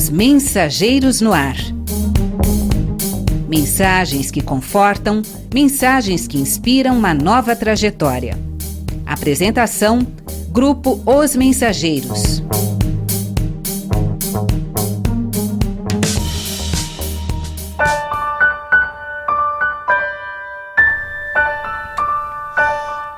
Os Mensageiros no Ar. Mensagens que confortam, mensagens que inspiram uma nova trajetória. Apresentação: Grupo Os Mensageiros.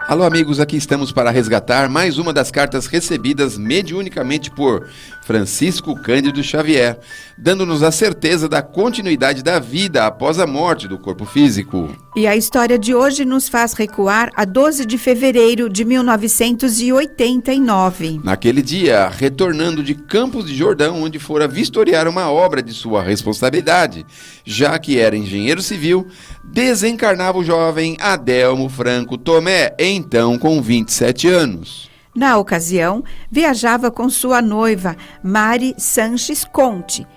Alô amigos, aqui estamos para resgatar mais uma das cartas recebidas mediunicamente por Francisco Cândido Xavier, dando-nos a certeza da continuidade da vida após a morte do corpo físico. E a história de hoje nos faz recuar a 12 de fevereiro de 1989. Naquele dia, retornando de Campos de Jordão, onde fora vistoriar uma obra de sua responsabilidade, já que era engenheiro civil, desencarnava o jovem Adelmo Franco Tomé, então com 27 anos. Na ocasião, viajava com sua noiva, Mari Sanches Conte.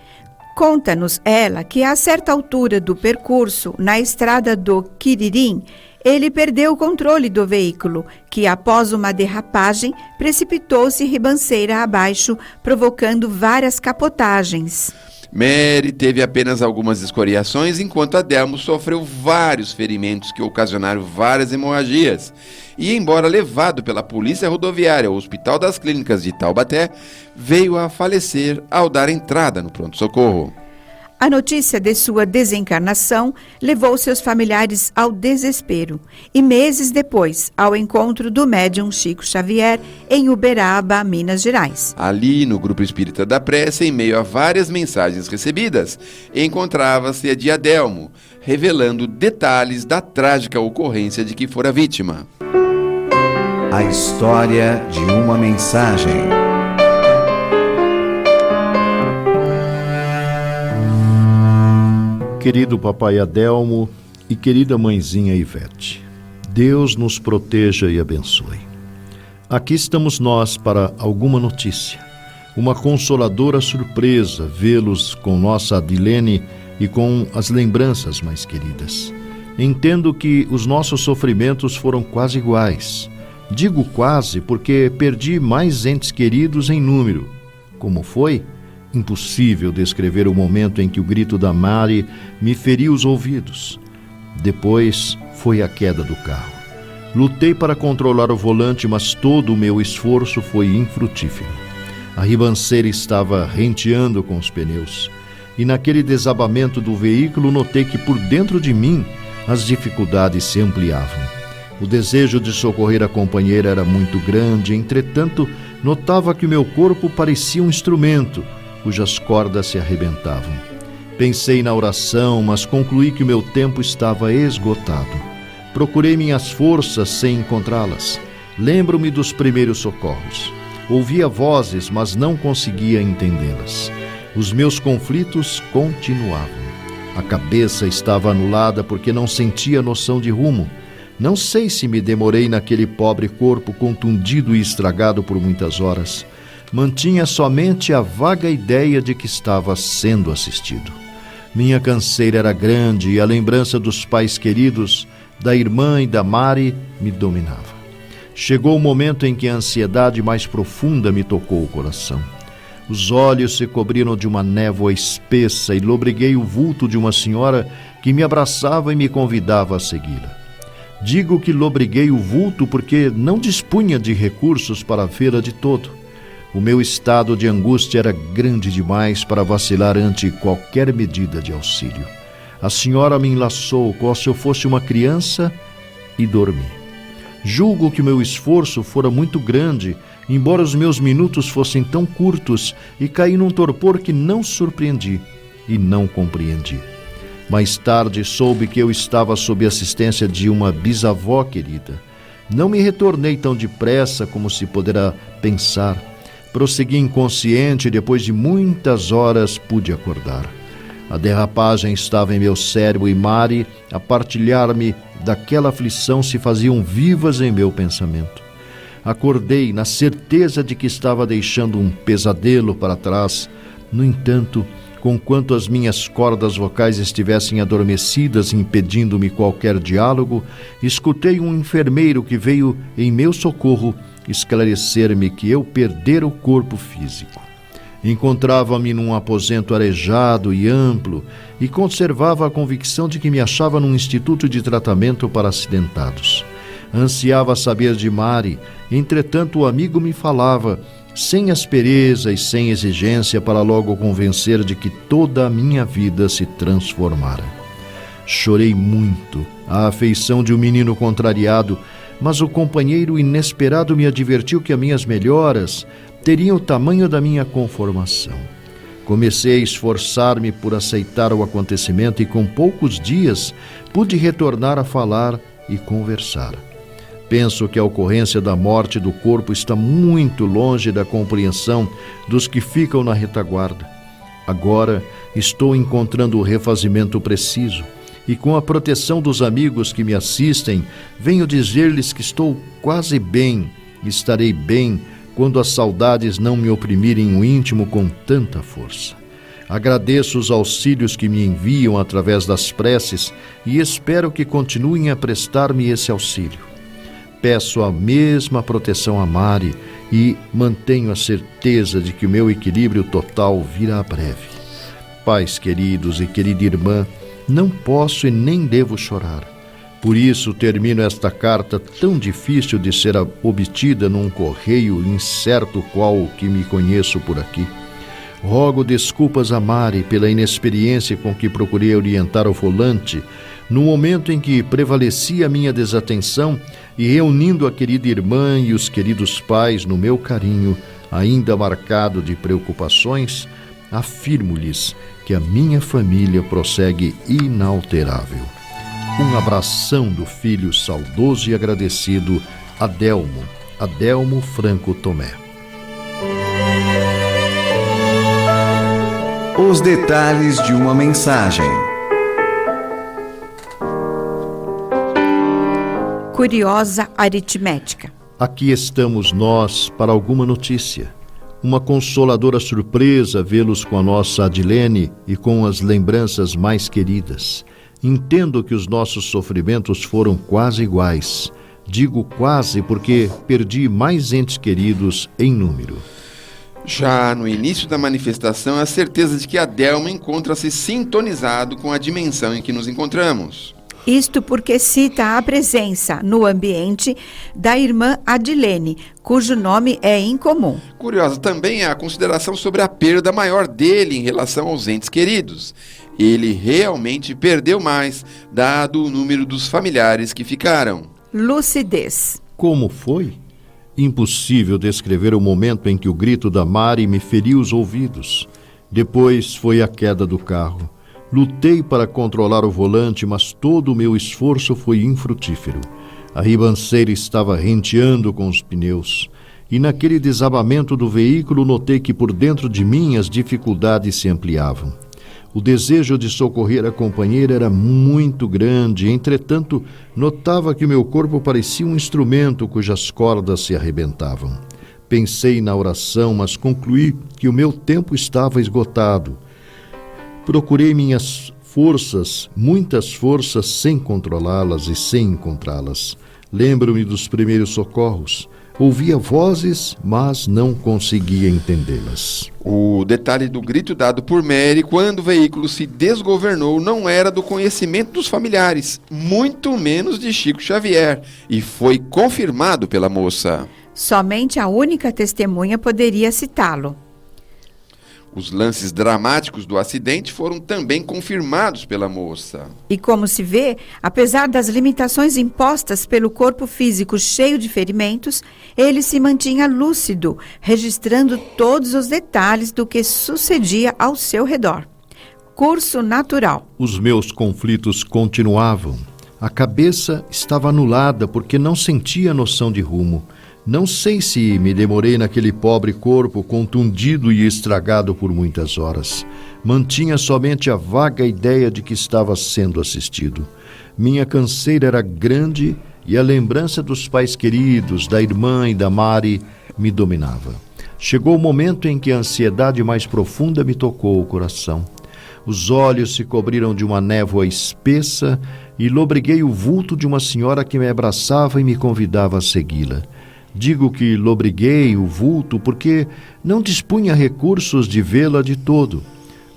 Conta-nos ela que a certa altura do percurso, na estrada do Quiririm, ele perdeu o controle do veículo, que após uma derrapagem, precipitou-se ribanceira abaixo, provocando várias capotagens. Mary teve apenas algumas escoriações, enquanto Adelmo sofreu vários ferimentos que ocasionaram várias hemorragias. E, embora levado pela polícia rodoviária ao Hospital das Clínicas de Taubaté, veio a falecer ao dar entrada no pronto-socorro. A notícia de sua desencarnação levou seus familiares ao desespero e, meses depois, ao encontro do médium Chico Xavier em Uberaba, Minas Gerais. Ali, no Grupo Espírita da Prece, em meio a várias mensagens recebidas, encontrava-se a de Adelmo, revelando detalhes da trágica ocorrência de que fora vítima. A história de uma mensagem. Querido papai Adelmo e querida mãezinha Ivete, Deus nos proteja e abençoe. Aqui estamos nós para alguma notícia. Uma consoladora surpresa vê-los com nossa Adilene e com as lembranças mais queridas. Entendo que os nossos sofrimentos foram quase iguais. Digo quase porque perdi mais entes queridos em número. Como foi? Impossível descrever o momento em que o grito da Mari me feriu os ouvidos. Depois foi a queda do carro. Lutei para controlar o volante, mas todo o meu esforço foi infrutífero. A ribanceira estava renteando com os pneus. E naquele desabamento do veículo notei que por dentro de mim as dificuldades se ampliavam. O desejo de socorrer a companheira era muito grande, entretanto, notava que o meu corpo parecia um instrumento, cujas cordas se arrebentavam. Pensei na oração, mas concluí que o meu tempo estava esgotado. Procurei minhas forças sem encontrá-las. Lembro-me dos primeiros socorros. Ouvia vozes, mas não conseguia entendê-las. Os meus conflitos continuavam. A cabeça estava anulada porque não sentia noção de rumo. Não sei se me demorei naquele pobre corpo contundido e estragado por muitas horas. Mantinha somente a vaga ideia de que estava sendo assistido. Minha canseira era grande e a lembrança dos pais queridos, da irmã e da Mari, me dominava. Chegou o momento em que a ansiedade mais profunda me tocou o coração. Os olhos se cobriram de uma névoa espessa e lobriguei o vulto de uma senhora que me abraçava e me convidava a segui-la. Digo que lobriguei o vulto porque não dispunha de recursos para vê-la de todo. O meu estado de angústia era grande demais para vacilar ante qualquer medida de auxílio. A senhora me enlaçou como se eu fosse uma criança e dormi. Julgo que o meu esforço fora muito grande, embora os meus minutos fossem tão curtos, e caí num torpor que não surpreendi e não compreendi. Mais tarde soube que eu estava sob assistência de uma bisavó querida. Não me retornei tão depressa como se poderá pensar. Prossegui inconsciente e depois de muitas horas pude acordar. A derrapagem estava em meu cérebro e Mari, a partilhar-me daquela aflição, se faziam vivas em meu pensamento. Acordei na certeza de que estava deixando um pesadelo para trás. No entanto, conquanto as minhas cordas vocais estivessem adormecidas, impedindo-me qualquer diálogo, escutei um enfermeiro que veio em meu socorro esclarecer-me que eu perdera o corpo físico. Encontrava-me num aposento arejado e amplo e conservava a convicção de que me achava num instituto de tratamento para acidentados. Ansiava saber de Mari, entretanto o amigo me falava, sem aspereza e sem exigência, para logo convencer de que toda a minha vida se transformara. Chorei muito, à afeição de um menino contrariado, mas o companheiro inesperado me advertiu que as minhas melhoras teriam o tamanho da minha conformação. Comecei a esforçar-me por aceitar o acontecimento e com poucos dias pude retornar a falar e conversar. Penso que a ocorrência da morte do corpo está muito longe da compreensão dos que ficam na retaguarda. Agora estou encontrando o refazimento preciso e com a proteção dos amigos que me assistem, venho dizer-lhes que estou quase bem e estarei bem quando as saudades não me oprimirem o íntimo com tanta força. Agradeço os auxílios que me enviam através das preces e espero que continuem a prestar-me esse auxílio. Peço a mesma proteção a Mari e mantenho a certeza de que o meu equilíbrio total virá breve. Pais queridos e querida irmã, não posso e nem devo chorar. Por isso termino esta carta tão difícil de ser obtida num correio incerto qual o que me conheço por aqui. Rogo desculpas a Mari pela inexperiência com que procurei orientar o volante no momento em que prevalecia a minha desatenção e reunindo a querida irmã e os queridos pais no meu carinho, ainda marcado de preocupações, afirmo-lhes que a minha família prossegue inalterável. Um abração do filho saudoso e agradecido Adelmo Franco Tomé. Os detalhes de uma mensagem. Curiosa aritmética. Aqui estamos nós para alguma notícia. Uma consoladora surpresa vê-los com a nossa Adilene e com as lembranças mais queridas. Entendo que os nossos sofrimentos foram quase iguais. Digo quase porque perdi mais entes queridos em número. Já no início da manifestação, a certeza de que Adelmo encontra-se sintonizado com a dimensão em que nos encontramos. Isto porque cita a presença no ambiente da irmã Adilene, cujo nome é incomum. Curiosa também é a consideração sobre a perda maior dele em relação aos entes queridos. Ele realmente perdeu mais, dado o número dos familiares que ficaram. Lucidez. Como foi? Impossível descrever o momento em que o grito da Mari me feriu os ouvidos. Depois foi a queda do carro. Lutei para controlar o volante, mas todo o meu esforço foi infrutífero. A ribanceira estava renteando com os pneus. E naquele desabamento do veículo notei que por dentro de mim as dificuldades se ampliavam. O desejo de socorrer a companheira era muito grande, entretanto, notava que o meu corpo parecia um instrumento cujas cordas se arrebentavam. Pensei na oração, mas concluí que o meu tempo estava esgotado. Procurei minhas forças, muitas forças, sem controlá-las e sem encontrá-las. Lembro-me dos primeiros socorros. Ouvia vozes, mas não conseguia entendê-las. O detalhe do grito dado por Mary quando o veículo se desgovernou não era do conhecimento dos familiares, muito menos de Chico Xavier, e foi confirmado pela moça. Somente a única testemunha poderia citá-lo. Os lances dramáticos do acidente foram também confirmados pela moça. E como se vê, apesar das limitações impostas pelo corpo físico cheio de ferimentos, ele se mantinha lúcido, registrando todos os detalhes do que sucedia ao seu redor. Curso natural. Os meus conflitos continuavam. A cabeça estava anulada porque não sentia noção de rumo. Não sei se me demorei naquele pobre corpo contundido e estragado por muitas horas. Mantinha somente a vaga ideia de que estava sendo assistido. Minha canseira era grande e a lembrança dos pais queridos, da irmã e da Mari me dominava. Chegou o momento em que a ansiedade mais profunda me tocou o coração. Os olhos se cobriram de uma névoa espessa e lobriguei o vulto de uma senhora que me abraçava e me convidava a segui-la. Digo que lobriguei o vulto porque não dispunha recursos de vê-la de todo.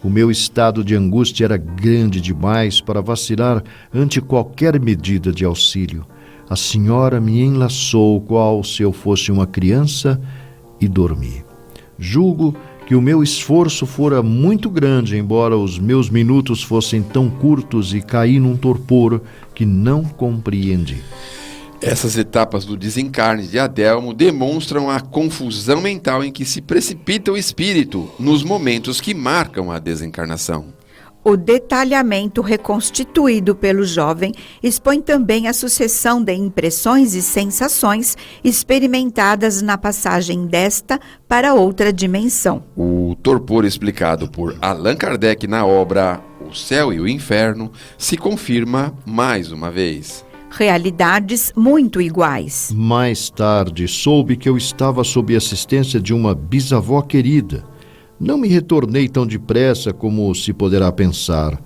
O meu estado de angústia era grande demais para vacilar ante qualquer medida de auxílio. A senhora me enlaçou qual se eu fosse uma criança e dormi. Julgo que o meu esforço fora muito grande, embora os meus minutos fossem tão curtos, e caí num torpor que não compreendi. Essas etapas do desencarne de Adelmo demonstram a confusão mental em que se precipita o espírito nos momentos que marcam a desencarnação. O detalhamento reconstituído pelo jovem expõe também a sucessão de impressões e sensações experimentadas na passagem desta para outra dimensão. O torpor explicado por Allan Kardec na obra O Céu e o Inferno se confirma mais uma vez. Realidades muito iguais. Mais tarde soube que eu estava sob assistência de uma bisavó querida. Não me retornei tão depressa como se poderá pensar.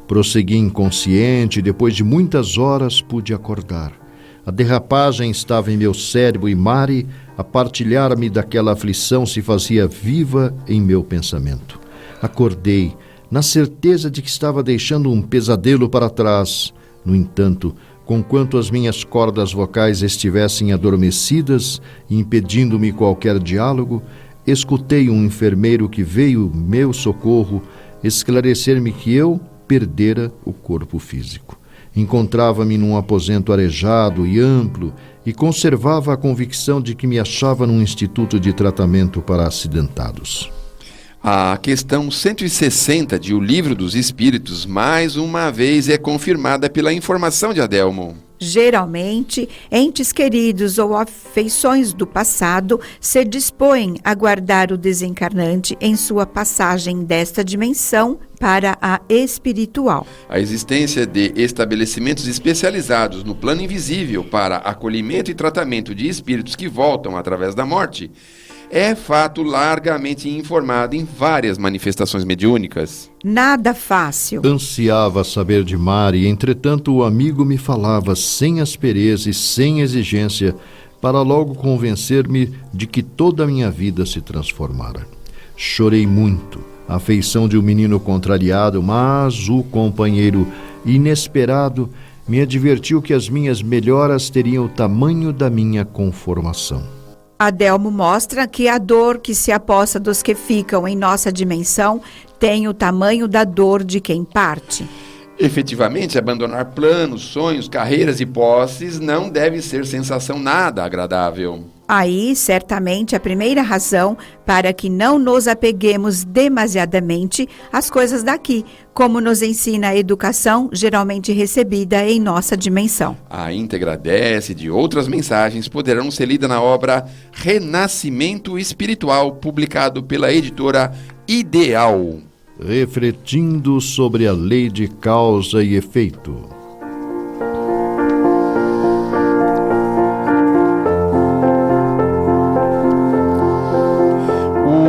Prossegui inconsciente e depois de muitas horas pude acordar. A derrapagem estava em meu cérebro e Mari, a partilhar-me daquela aflição, se fazia viva em meu pensamento. Acordei, na certeza de que estava deixando um pesadelo para trás. No entanto, conquanto as minhas cordas vocais estivessem adormecidas, impedindo-me qualquer diálogo, escutei um enfermeiro que veio meu socorro esclarecer-me que eu perdera o corpo físico. Encontrava-me num aposento arejado e amplo e conservava a convicção de que me achava num instituto de tratamento para acidentados. A questão 160 de O Livro dos Espíritos, mais uma vez, é confirmada pela informação de Adelmo. Geralmente, entes queridos ou afeições do passado se dispõem a guardar o desencarnante em sua passagem desta dimensão para a espiritual. A existência de estabelecimentos especializados no plano invisível para acolhimento e tratamento de espíritos que voltam através da morte é fato largamente informado em várias manifestações mediúnicas. Nada fácil. Ansiava saber de Mari, entretanto o amigo me falava sem aspereza e sem exigência, para logo convencer-me de que toda a minha vida se transformara. Chorei muito, a afeição de um menino contrariado, mas o companheiro inesperado me advertiu que as minhas melhoras teriam o tamanho da minha conformação. Adelmo mostra que a dor que se apossa dos que ficam em nossa dimensão tem o tamanho da dor de quem parte. Efetivamente, abandonar planos, sonhos, carreiras e posses não deve ser sensação nada agradável. Aí, certamente, a primeira razão para que não nos apeguemos demasiadamente às coisas daqui, como nos ensina a educação geralmente recebida em nossa dimensão. A íntegra dessa e de outras mensagens poderão ser lidas na obra Renascimento Espiritual, publicado pela editora Ideal. Refletindo sobre a lei de causa e efeito.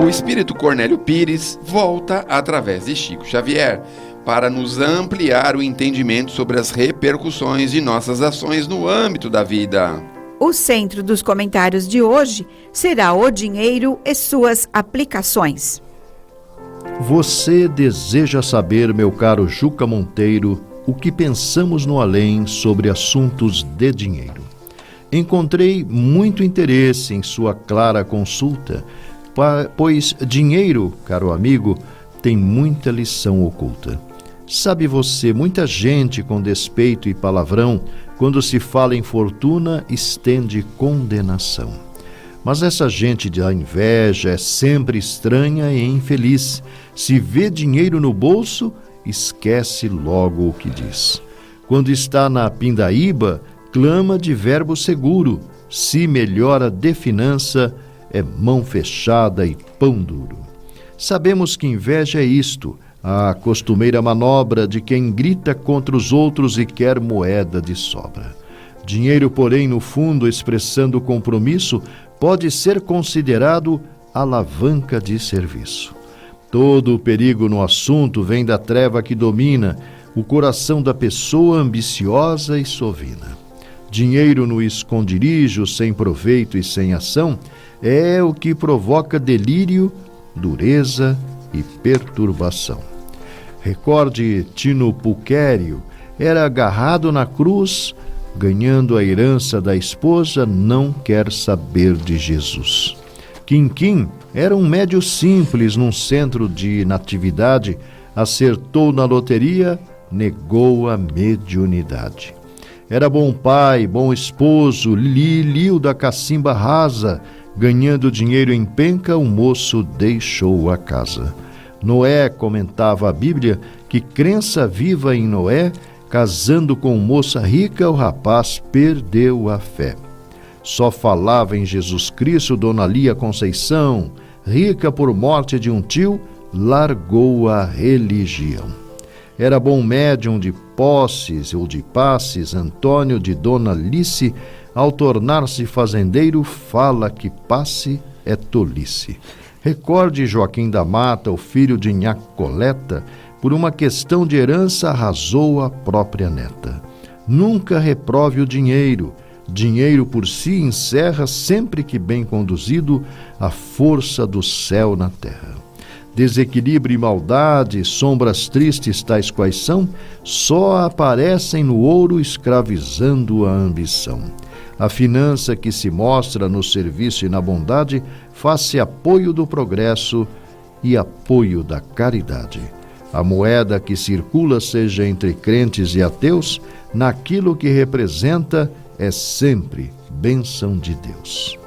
O espírito Cornélio Pires volta através de Chico Xavier para nos ampliar o entendimento sobre as repercussões de nossas ações no âmbito da vida. O centro dos comentários de hoje será o dinheiro e suas aplicações. Você deseja saber, meu caro Juca Monteiro, o que pensamos no além sobre assuntos de dinheiro. Encontrei muito interesse em sua clara consulta, pois dinheiro, caro amigo, tem muita lição oculta. Sabe você, muita gente com despeito e palavrão, quando se fala em fortuna, estende condenação. Mas essa gente da inveja é sempre estranha e infeliz. Se vê dinheiro no bolso, esquece logo o que diz. Quando está na pindaíba, clama de verbo seguro. Se melhora de finança, é mão fechada e pão duro. Sabemos que inveja é isto, a costumeira manobra de quem grita contra os outros e quer moeda de sobra. Dinheiro, porém, no fundo, expressando compromisso, pode ser considerado alavanca de serviço. Todo o perigo no assunto vem da treva que domina o coração da pessoa ambiciosa e sovina. Dinheiro no esconderijo, sem proveito e sem ação, é o que provoca delírio, dureza e perturbação. Recorde Tino Pulquério, era agarrado na cruz, ganhando a herança da esposa, não quer saber de Jesus. Quinquim era um médio simples num centro de natividade, acertou na loteria, negou a mediunidade. Era bom pai, bom esposo, Liliu da cacimba rasa, ganhando dinheiro em penca, o moço deixou a casa. Noé comentava a Bíblia que crença viva em Noé, casando com moça rica, o rapaz perdeu a fé. Só falava em Jesus Cristo Dona Lia Conceição, rica por morte de um tio, largou a religião. Era bom médium de posses ou de passes, Antônio de Dona Alice, ao tornar-se fazendeiro, fala que passe é tolice. Recorde Joaquim da Mata, o filho de Nhá Coleta, por uma questão de herança arrasou a própria neta. Nunca reprove o dinheiro. Dinheiro por si encerra, sempre que bem conduzido, a força do céu na terra. Desequilíbrio e maldade, sombras tristes tais quais são, só aparecem no ouro escravizando a ambição. A finança que se mostra no serviço e na bondade faz-se apoio do progresso e apoio da caridade. A moeda que circula, seja entre crentes e ateus, naquilo que representa, é sempre bênção de Deus.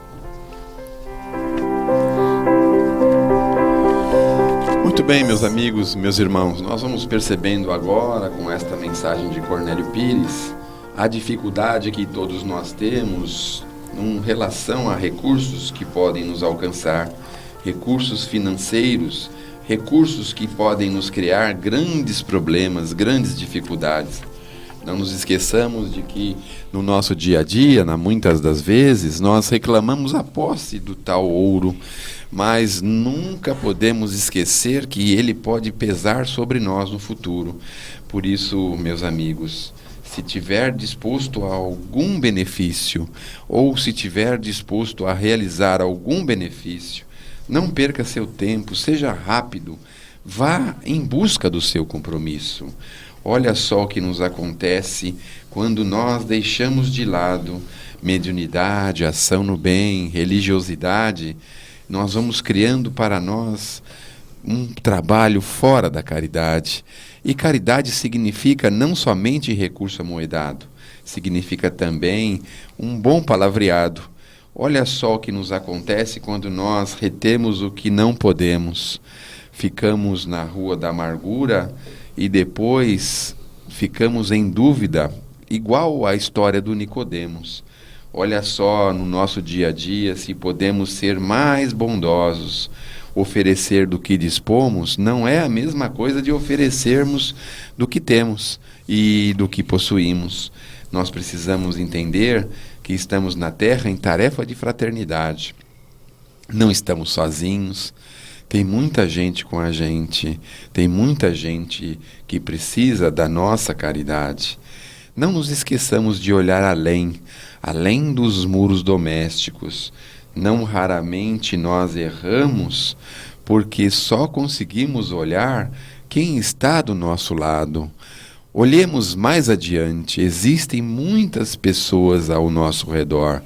Muito bem, meus amigos, meus irmãos, nós vamos percebendo agora, com esta mensagem de Cornélio Pires, a dificuldade que todos nós temos em relação a recursos que podem nos alcançar, recursos financeiros, recursos que podem nos criar grandes problemas, grandes dificuldades. Não nos esqueçamos de que no nosso dia a dia, muitas das vezes, nós reclamamos a posse do tal ouro, mas nunca podemos esquecer que ele pode pesar sobre nós no futuro. Por isso, meus amigos, se tiver disposto a algum benefício, ou se tiver disposto a realizar algum benefício, não perca seu tempo, seja rápido, vá em busca do seu compromisso. Olha só o que nos acontece quando nós deixamos de lado mediunidade, ação no bem, religiosidade. Nós vamos criando para nós um trabalho fora da caridade. E caridade significa não somente recurso amoedado, significa também um bom palavreado. Olha só o que nos acontece quando nós retemos o que não podemos. Ficamos na rua da amargura e depois ficamos em dúvida, igual à história do Nicodemos. Olha só no nosso dia a dia se podemos ser mais bondosos. Oferecer do que dispomos não é a mesma coisa de oferecermos do que temos e do que possuímos. Nós precisamos entender que estamos na Terra em tarefa de fraternidade. Não estamos sozinhos. Tem muita gente com a gente, tem muita gente que precisa da nossa caridade. Não nos esqueçamos de olhar além dos muros domésticos. Não raramente nós erramos porque só conseguimos olhar quem está do nosso lado. Olhemos mais adiante, existem muitas pessoas ao nosso redor,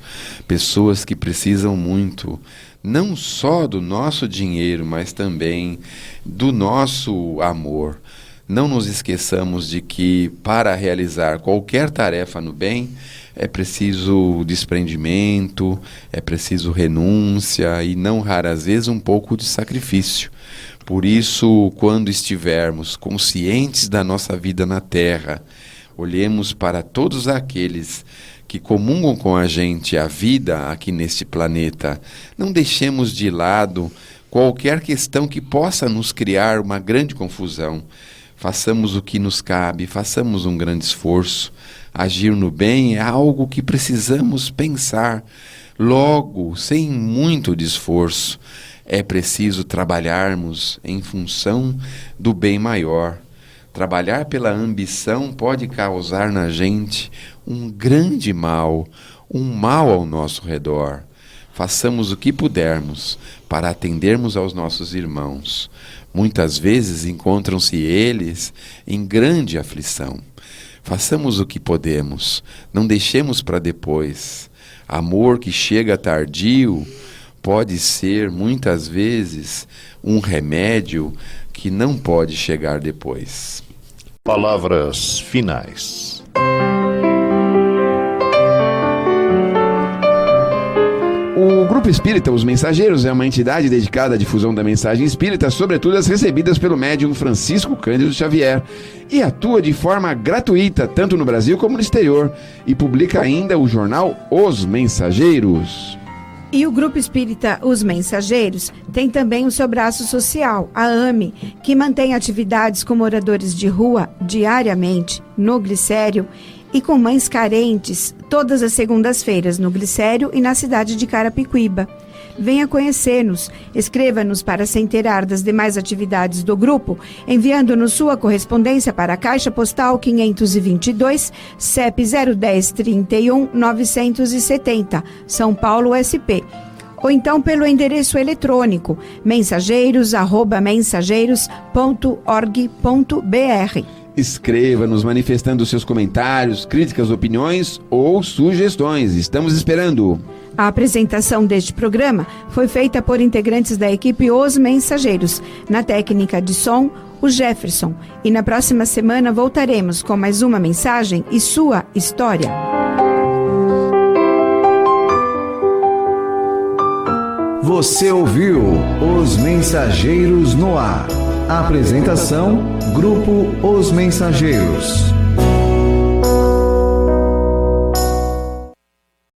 pessoas que precisam muito, não só do nosso dinheiro, mas também do nosso amor. Não nos esqueçamos de que para realizar qualquer tarefa no bem, é preciso desprendimento, é preciso renúncia e não raras vezes um pouco de sacrifício. Por isso, quando estivermos conscientes da nossa vida na Terra, olhemos para todos aqueles que comungam com a gente a vida aqui neste planeta. Não deixemos de lado qualquer questão que possa nos criar uma grande confusão. Façamos o que nos cabe, façamos um grande esforço. Agir no bem é algo que precisamos pensar. Logo, sem muito de esforço, é preciso trabalharmos em função do bem maior. Trabalhar pela ambição pode causar na gente um grande mal, um mal ao nosso redor. Façamos o que pudermos para atendermos aos nossos irmãos. Muitas vezes encontram-se eles em grande aflição. Façamos o que podemos, não deixemos para depois. Amor que chega tardio pode ser, muitas vezes, um remédio que não pode chegar depois. Palavras finais. O Grupo Espírita Os Mensageiros é uma entidade dedicada à difusão da mensagem espírita, sobretudo as recebidas pelo médium Francisco Cândido Xavier, e atua de forma gratuita, tanto no Brasil como no exterior, e publica ainda o jornal Os Mensageiros. E o Grupo Espírita Os Mensageiros tem também o seu braço social, a AME, que mantém atividades com moradores de rua diariamente no Glicério e com mães carentes todas as segundas-feiras no Glicério e na cidade de Carapicuíba. Venha conhecer-nos, escreva-nos para se inteirar das demais atividades do grupo, enviando-nos sua correspondência para a Caixa Postal 522, CEP 010 31 970, São Paulo, SP. Ou então pelo endereço eletrônico mensageiros@mensageiros.org.br. Escreva-nos manifestando seus comentários, críticas, opiniões ou sugestões. Estamos esperando. A apresentação deste programa foi feita por integrantes da equipe Os Mensageiros. Na técnica de som, o Jefferson. E na próxima semana voltaremos com mais uma mensagem e sua história. Você ouviu Os Mensageiros no Ar. Apresentação: Grupo Os Mensageiros.